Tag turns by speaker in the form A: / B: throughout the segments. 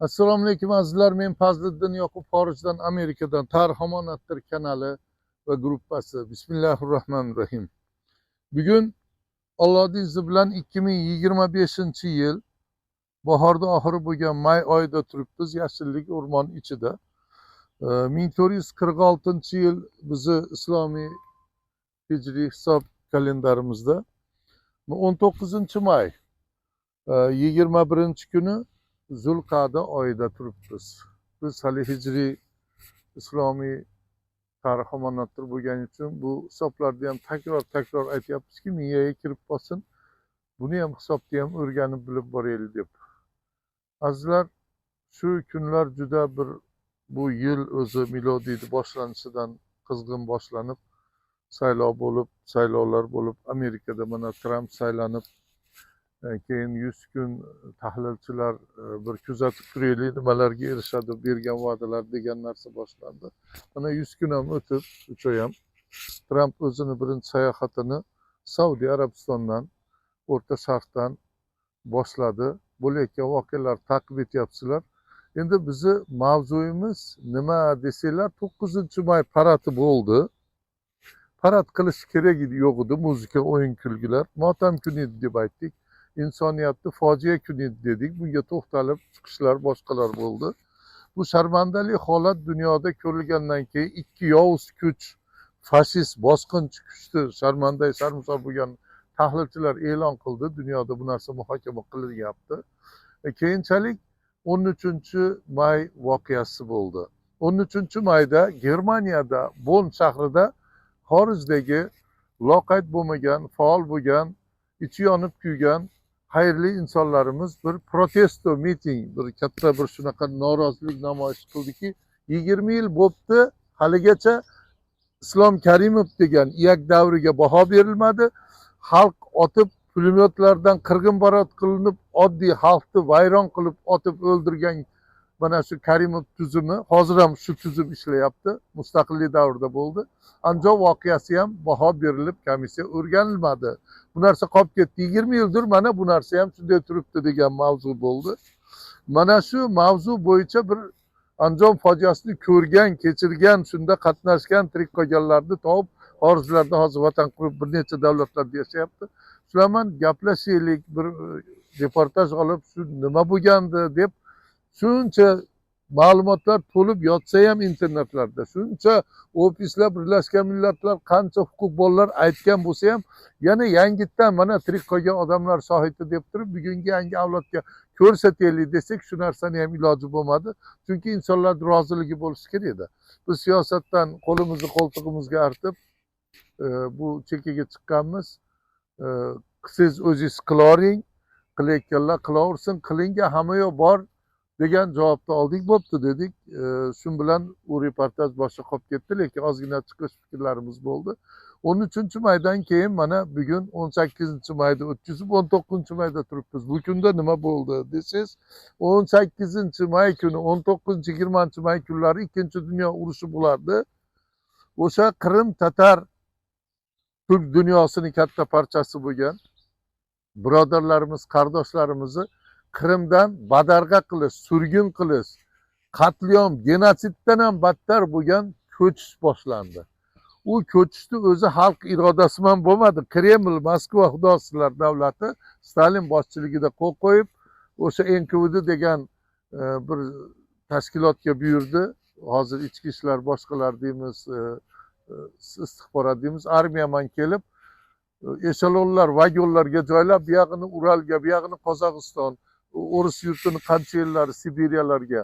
A: Assalomu alaykum azizlar, men Fazliddin Yoqub, xorijdan Amerikadan Tarix Omonatdir kanali va gruppasi. Bismillahirrohmanirrohim. Bugun Allohning izni bilan 2025-yil bahorda oxiri bo'lgan may oyida turibmiz, yashillik o'rmon ichida. 1446-yil bizi islomiy hijriy hisob kalendarimizda 19-may 21-kuni Zulqa'da oyida turibmiz. Biz hali hijriy islomiy tarix omonatdir bo'lgani uchun bu hisoblarni ham takror aytyapmizki, miyaga kirib qolsin. Buni ham hisobni ham o'rganib bilib boraylik deb. Azizlar, shu kunlar juda bir bu yil o'zi milodiyni boshlanishidan qizg'in boshlanib, saylovlar bo'lib, Amerikada mana Tramp saylanib, keyin 100 kun tahlilchilar bir kuzatib turaylik nimalarga erishadi, bergan va'dalar degan narsa boshlandi. Mana 100 kun ham o'tib, o'sha ham Tramp o'zini birinchi sayohatini Saudiya Arabistondan, O'rta Sharqdan boshladi. Bo'layotgan voqealar ta'qib etyapsizlar. Endi bizni mavzuyimiz nima desanglar, 9-may paradi bo'ldi. Parad qilish kerak edi, yo'q edi, muzika, o'yin, kulgilar. Motam kuni edi deb aytdik. İnsoniyatni fojia kuni dedik. Bunga to'xtalib chiqishlar boshqalar bo'ldi. Bu sharmandali holat dunyoda ko'rilgandan keyin ikki yovuz kuch, fashist bosqinchi kuchni sharmisor bo'lgan tahlilchilar e'lon qildi. Dunyoda bu narsa muhokama qilinyapti. Keyinchalik 13-may voqeasi bo'ldi. 13-mayda Germaniyada Bonn shahrida xorijdagi loqayd bo'lmagan, faol bo'lgan, ichi yonib kuygan xayrli insonlarimiz bir protesto miting, bir katta bir shunaqa norozilik namoyish qildiki, 20 yil bo'libdi haligacha Islom Karimov degan iyak davriga baho berilmadi. Xalq otib, pulemyotlardan qirg'inbarot qilinib, oddiy xalqni vayron qilib otib o'ldirgan mana shu Karimov tuzumi hozir ham shu tuzum ishlayapti. Mustaqillik davrida bo'ldi. Andijon voqeasi ham baho berilib, komissiya o'rganilmadi. Bu narsa qolib ketdi. 20 yildir mana bu narsa ham shunday turibdi degan mavzu bo'ldi. Mana shu mavzu bo'yicha bir Andijon fojiasini ko'rgan, kechirgan, shunda qatnashgan, tirik qolganlarni topib, xorijlarda hozir vatan qurib bir necha davlatlarda yashayapti. Shular bilan gaplashaylik, bir reportaj olib, shu nima bo'lgandi deb shuncha ma'lumotlar to'lib yotsa ham internetlarda, shuncha ofislar, Birlashgan Millatlar, qancha huquqbonlar aytgan bo'lsa ham, yana yangitdan mana tirik qolgan odamlar shohidi deb turib, bugungi yangi avlodga ko'rsataylik desak, shu narsani ham iloji bo'lmadi. Chunki insonlarning roziligi bo'lishi kerak edi. Biz siyosatdan qo'limizni qo'ltig'imizga artib, bu chekkaga chiqqanmiz. Siz o'zingiz qilavering, qilayotganlar qilaversin, qilinga hamma yo'q bor degan javobni oldik. Bo'pti dedik. Shu bilan u reportaj boshqa qolib ketdi, lekin ozgina chiqish fikrlarimiz bo'ldi. 13-maydan keyin mana bugun 18-mayda o'tkazib, 19-mayda turibmiz. Bu kunda nima bo'ldi desangiz, 18-may kuni, 19-20-may kunlari Ikkinchi dunyo urushi bo'lardi. O'sha Qrim tatar Turk dunyosining katta parchasi bo'lgan birodarlarimiz, qardoshlarimizni Qrimdan badarg'a qilish, surgun qilish, qatliam, genotsiddan ham battar bo'lgan ko'chish boshlandi. U ko'chishni o'zi xalq irodasi bilan bo'lmadi. Kreml, Moskva xudosizlar davlati Stalin boshchiligida qo'l qo'yib, o'sha NKVD degan bir tashkilotga buyurdi. Hozir ichki ishlar boshqalar deymiz, istixborot deymiz, armiya bilan kelib eshelonlar, vagonlarga joylab, bu yog'ini Uralga, bu yog'ini Qozog'iston, o'ris yurtini qancha yillari Sibiriyalarga,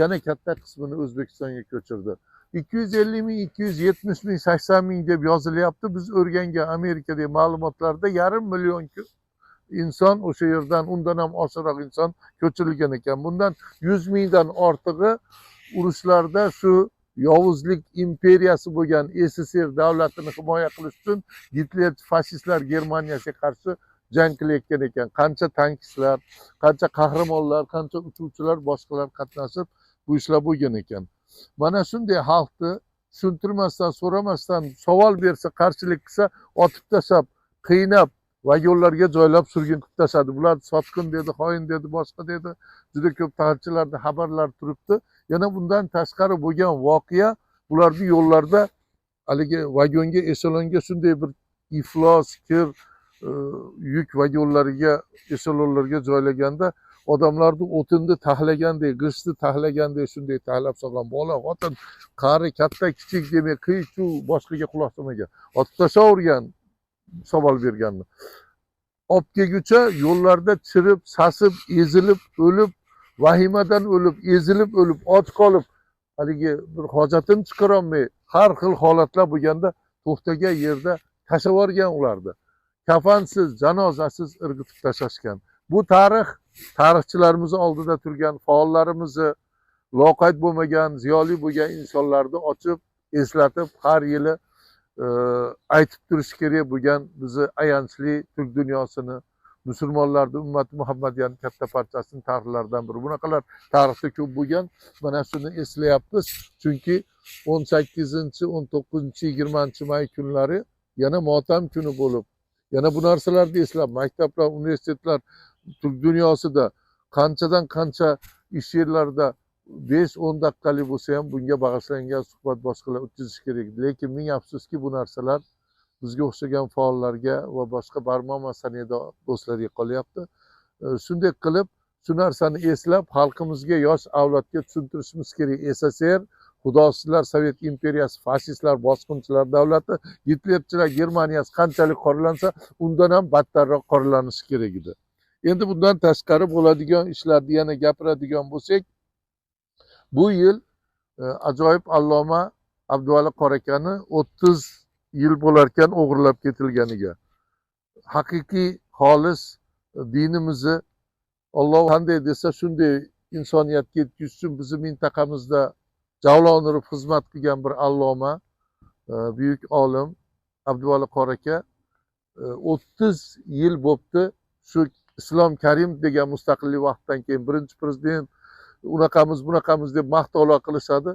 A: yana katta qismini O'zbekistonga ko'chirdi. 250 ming, 270 ming, 80 ming deb yozilyapti. Biz o'rgangan Amerikadagi ma'lumotlarda 500 million inson o'sha yerdan, undan ham oshiqroq inson ko'chirilgan ekan. Bundan 100 mingdan ortig'i urushlarda shu yovuzlik imperiyasi bo'lgan SSR davlatini himoya qilish uchun Gitler fashistlar Germaniyasiga qarshi jang qilayotgan ekan. Qancha tankistlar, qancha qahramonlar, qancha uchuvchilar, boshqalar qatnashib bu ishlar bo'lgan ekan. Mana shunday xalqni tushuntirmasdan, so'ramasdan, savol bersa, qarshilik qilsa, otib tashlab, qiynab, vagonlarga joylab surgun qilib tashladi. Bular sotqin dedi, xoin dedi, boshqa dedi. Juda ko'p tarixchilarda xabarlar turibdi. Yana bundan tashqari bo'lgan voqea bularni yo'llarda haligi vagonga, eshelonga shunday bir iflos, kir yuk vagonlariga, eshelonlarga joylaganda odamlarni o'tinni taxlagandek, g'ishtni taxlagandek shunday taxlab solgan. Bola, xotin, qari, katta, kichik demay, qiy-chuv boshqaga quloq solmagan. Otib tashlavergan savol berganni. Olib kelguncha yo'llarda chirib, sasib, ezilib, o'lib, vahimadan o'lib, ezilib, o'lib, och qolib, haligi bir hojatini chiqara olmay, har xil holatlar bo'lganda to'xtagan yerda tashlab yuborgan ularni. Kafansiz, janozasiz irg'itib tashlashgan. Bu tarixchilarimiz oldida turgan faollarimizni, loqayd bo'lmagan, ziyoli bo'lgan insonlarni ochib, eslatib, har yili aytib turish kerak bo'lgan bizni ayanchli Turk dunyosini, musulmonlarni, ummati Muhammadiyani katta parchasini tarixlaridan biri. Bunaqalar tarixda ko'p bo'lgan. Mana shuni eslayapmiz. Chunki 18, 19, 20 may kunlari yana motam kuni bo'lib, yana bu narsalarni eslab, maktablar, universitetlar Turk dunyosida qanchadan qancha ish yerlarida 5-10 daqiqalik bo'lsa ham bunga bag'ishlangan suhbat boshqalar o'tkazish kerak. Lekin ming afsuski bu narsalar bizga o'xshagan faollarga va boshqa barmoq san'atda do'stlarga qolyapti. Shunday qilib, shu narsani eslab, xalqimizga, yosh avlodga tushuntirishimiz kerak. SSR, xudosizlar, Sovet imperiyasi, fashistlar, bosqinchilar davlati, Gitlerchilar Germaniyasi qanchalik qoralansa, undan ham battarroq qoralanishi kerak edi. Endi bundan tashqari bo'ladigan ishlarni yana gapiradigan bo'lsak, bu yil ajoyib alloma Abduvali Qorakani 30 yil bo'larkan o'g'irlab ketilganiga. Haqiqiy xolis dinimizni Alloh qanday desa shunday insoniyatga yetkazish uchun bizni mintaqamizda javlon urib xizmat qilgan bir alloma, buyuk olim Abduvali Qoraka 30 yil bo'libdi. Shu Islom Karimov degan mustaqillik vaqtidan keyin birinchi prezident unaqamiz bunaqamiz deb maqtovlar qilishadi.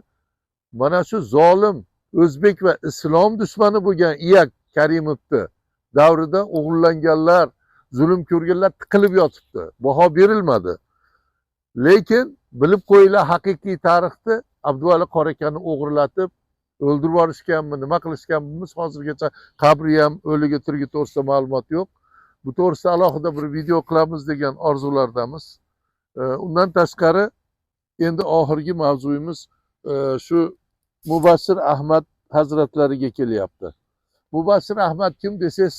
A: Mana shu zolim o'zbek va islom dushmani bo'lgan Iyak Karimovni davrida o'g'irlanganlar, zulm ko'rganlar tiqilib yotibdi. Baho berilmadi. Lekin bilib qo'yinglar, haqiqiy tarixni Abduvali Qorakani o'g'irlatib o'ldirib yuborishganmi, nima qilishganimiz hozirgacha qabri ham, o'ligi, tirigi to'g'risida ma'lumot yo'q. Bu to'g'risida alohida bir video qilamiz degan orzulardamiz. Undan tashqari endi oxirgi mavzuyimiz shu Mubashshir Ahmad hazratlariga kelyapti. Mubashshir Ahmad kim desangiz,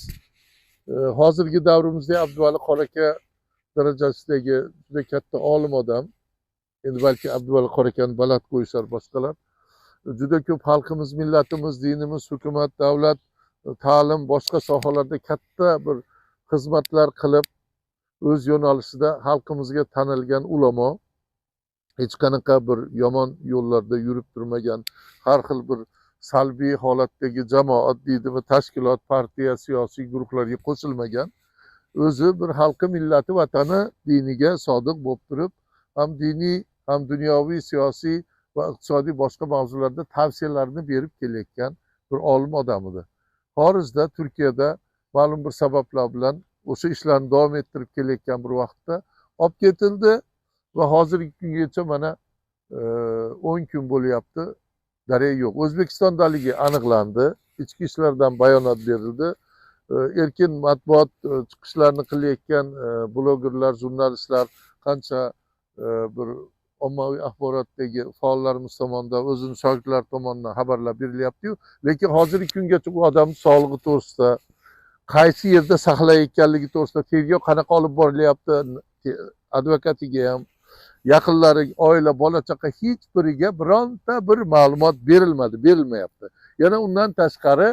A: hozirgi davrimizda Abduvali Qoraka darajasidagi juda katta olim odam. Endi balki Abduvali Qorakani baland qo'yishar boshqalar. Juda ko'p xalqimiz, millatimiz, dinimiz, hukumat, davlat, ta'lim, boshqa sohalarda katta bir xizmatlar qilib, o'z yo'nalishida xalqimizga tanilgan ulamo. Hech qanaqa bir yomon yo'llarda yurib turmagan, har xil bir salbiy holatdagi jamoat deydimi, tashkilot, partiya, siyosiy guruhlarga qo'shilmagan, o'zi bir xalqi, millati, vatani, diniga sodiq bo'lib turib, ham diniy, ham dunyoviy, siyosiy va iqtisodiy boshqa mavzularda tavsiyalarni berib kelayotgan bir olim odam edi. Xorijda, Turkiyada ma'lum bir sabablar bilan o'sha ishlarni davom ettirib kelayotgan bir vaqtda olib ketildi va hozirgi kungacha mana 10 kun bo'lyapti, darak yo'q. O'zbekistondaligi aniqlandi, ichki ishlardan bayonot berildi. Erkin matbuot chiqishlarini qilayotgan blogerlar, jurnalistlar, qancha bir ommaviy axborotdagi faollarimiz tomonidan, o'zini shogirdlar tomonidan xabarlar berilyapti-yu, lekin hozirgi kungacha u odamning sog'lig'i to'g'risida, qaysi yerda saqlayotganligi to'g'risida tergov qanaqa olib borilyapti, advokatiga ham, yaqinlari, oila, bola chaqa hech biriga bironta bir ma'lumot berilmadi, berilmayapti. Yana undan tashqari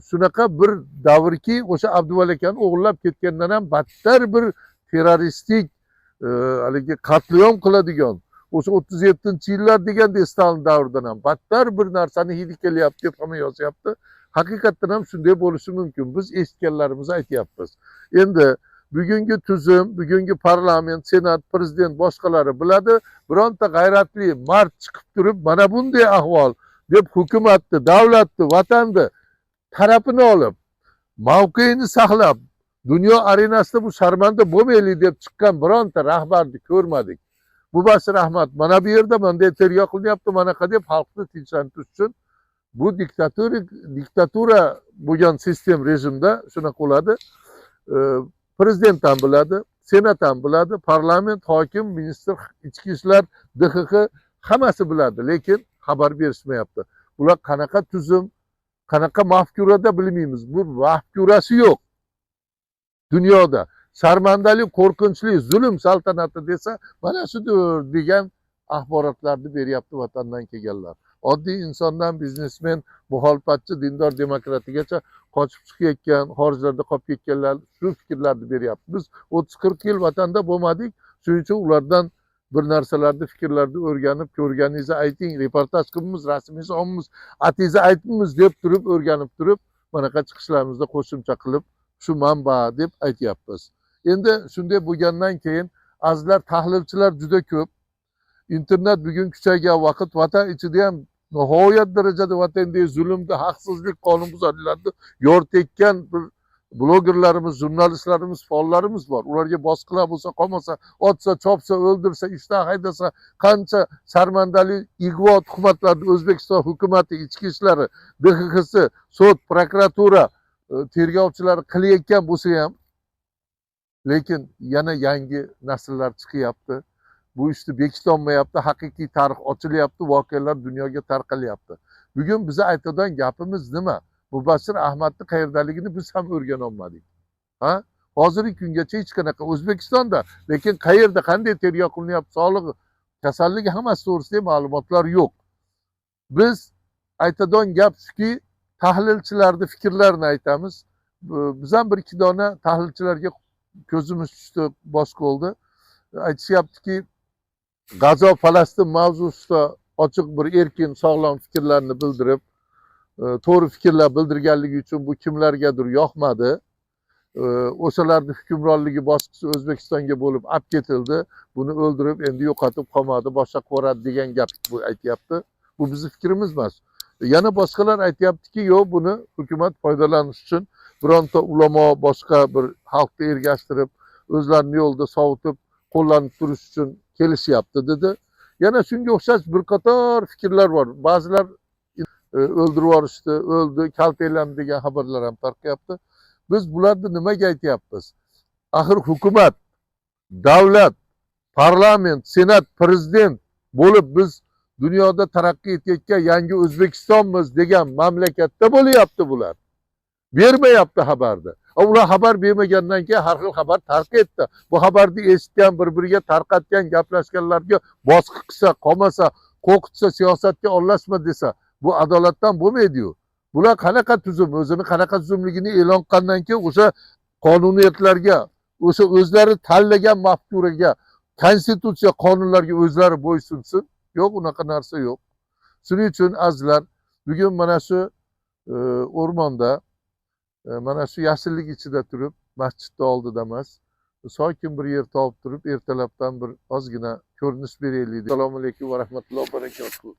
A: shunaqa bir davrki, o'sha Abduvali akani o'g'irlab ketgandan ham battar bir terroristik haligi qatliam qiladigan, o'sha 37-yillar deganda Stalin davridan ham battar bir narsani hidi kelyapti deb hamma yozyapti. Haqiqatdan ham shunday bo'lishi mumkin. Biz eshitganlarimizni aytyapmiz. Endi bugungi tuzum, bugungi parlament, senat, prezident boshqalari biladi, bironta g'ayratli mard chiqib turib, mana bunday ahvol deb hukumatni, davlatni, vatanni tarafini olib, mavqeini saqlab, Dunyo arenasida bu sharmanda bo'lmaylik deb chiqqan bironta rahbarni ko'rmadik. Mubashshir Ahmad mana bu yerda bunday tergov qilyapti, manaqa deb xalqni tinchlantirish uchun bu diktatura bo'lgan sistem rejimda shunaqa bo'ladi. Prezident ham biladi, senat ham biladi, parlament, hokim, ministr, ichki ishlar, DXX hammasi biladi, lekin xabar berishmayapti. Bular qanaqa tuzum, qanaqa mafkurada bilmaymiz. Bu mafkurasi yo'q dunyoda. Sharmandalik, qo'rqinchli zulm saltanati desa mana shudir degan axborotlarni beryapti vatandan kelganlar. Oddiy insondan biznesmen, muxolifatchi, dindor demokratigacha qochib chiqayotgan, xorijlarda qolib ketganlar shu fikrlarni beryapti. Biz 30-40 yil vatanda bo'lmadik, shuning uchun ulardan bir narsalarni, fikrlarni o'rganib, ko'rganingizni ayting, reportaj qilamiz, rasmingizni olamiz, atingizni aytamiz deb turib, o'rganib turib, manaqa chiqishlarimizda qo'shimcha qilib, shu manba deb aytyapmiz. Endi shunday bo'lgandan keyin azizlar, tahlilchilar juda ko'p. İnternet bugun kuchaygan vaqt vatan ichida ham nihoyat darajada vatandagi zulmni, haqsizlik, qonunbuzarliklarni yoritayotgan bir blogerlarimiz, jurnalistlarimiz, faollarimiz bor. Ularga bosqilar bo'lsa, qolmasa, otsa, chopsa, o'ldirsa, ishdan haydasa, qancha sharmandali ig'vo tuhmatlarni O'zbekiston hukumati, ichki ishlari, DXXsi, sud, prokuratura tergovchilari qilayotgan bo'lsa ham, lekin yana yangi nasllar chiqyapti. Bu ishni bekitolmayapti, haqiqiy tarix ochilyapti, voqealar dunyoga tarqalyapti. Bugun biza aytadigan gapimiz nima? Mubashshir Ahmadni qayerdaligini biz ham o'rganolmadik. Ha? Hozirgi kungacha hech qanaqa O'zbekistonda, lekin qayerda, qanday tergov qilinyapti, sog'lig'i, kasalligi hammasi to'g'risida ma'lumotlar yo'q. Biz aytadigan gap shuki, tahlilchilarning fikrlarini aytamiz. Biz ham bir ikki dona tahlilchilarga ko'zimiz tushdi, bosh bo'ldi. Aytishyaptiki, G'azo Falastin mavzusida ochiq bir erkin, sog'lom fikrlarni bildirib, to'g'ri fikrlar bildirganligi uchun bu kimlargadir yoqmadi. O'shalarni hukmronligi bosqichi O'zbekistonga bo'lib olib ketildi. Buni o'ldirib, endi yo'qotib qolmadi, boshqa qo'radi degan gap bu aytyapti. Bu bizning fikrimiz emas. Yana boshqalar aytyaptiki, yo'q, buni hukumat foydalanish uchun bironta ulamo, boshqa bir xalqni ergashtirib, o'zlarini yo'lda sovutib, qo'llanib turish uchun kelishyapti dedi. Yana shunga o'xshash bir qator fikrlar bor. Ba'zilar o'ldirib yuborishdi, o'ldi, kaltaklandi degan xabarlar ham tarqayapti. Biz bularni nimaga aytyapmiz? Axir hukumat, davlat, parlament, senat, prezident bo'lib biz dunyoda taraqqiy etayotgan yangi O'zbekistonmiz degan mamlakatda bo'lyapti bular. Bermayapti xabarni. Ular xabar bermagandan keyin har xil xabar tarqayapti. Bu xabarni eshitgan, bir-biriga tarqatgan, gaplashganlarga bosqi qilsa, qolmasa, qo'rqitsa, siyosatga aralashma desa, bu adolatdan bo'lmaydi-yu. Bular qanaqa tuzum, o'zini qanaqa tuzumligini e'lon qilgandan keyin o'sha qonuniyatlarga, o'sha o'zlari tanlagan mafkuraga, konstitutsiya, qonunlarga o'zlari bo'ysunsin. Yo'q, unaqa narsa yo'q. Shuning uchun azizlar, bugun mana shu o'rmonda, mana shu yashillik ichida turib, masjidni oldida emas, sokin bir yer topib turib, ertalabdan bir ozgina ko'rinish beraylik. Assalomu alaykum va rahmatullohi va barakatuh.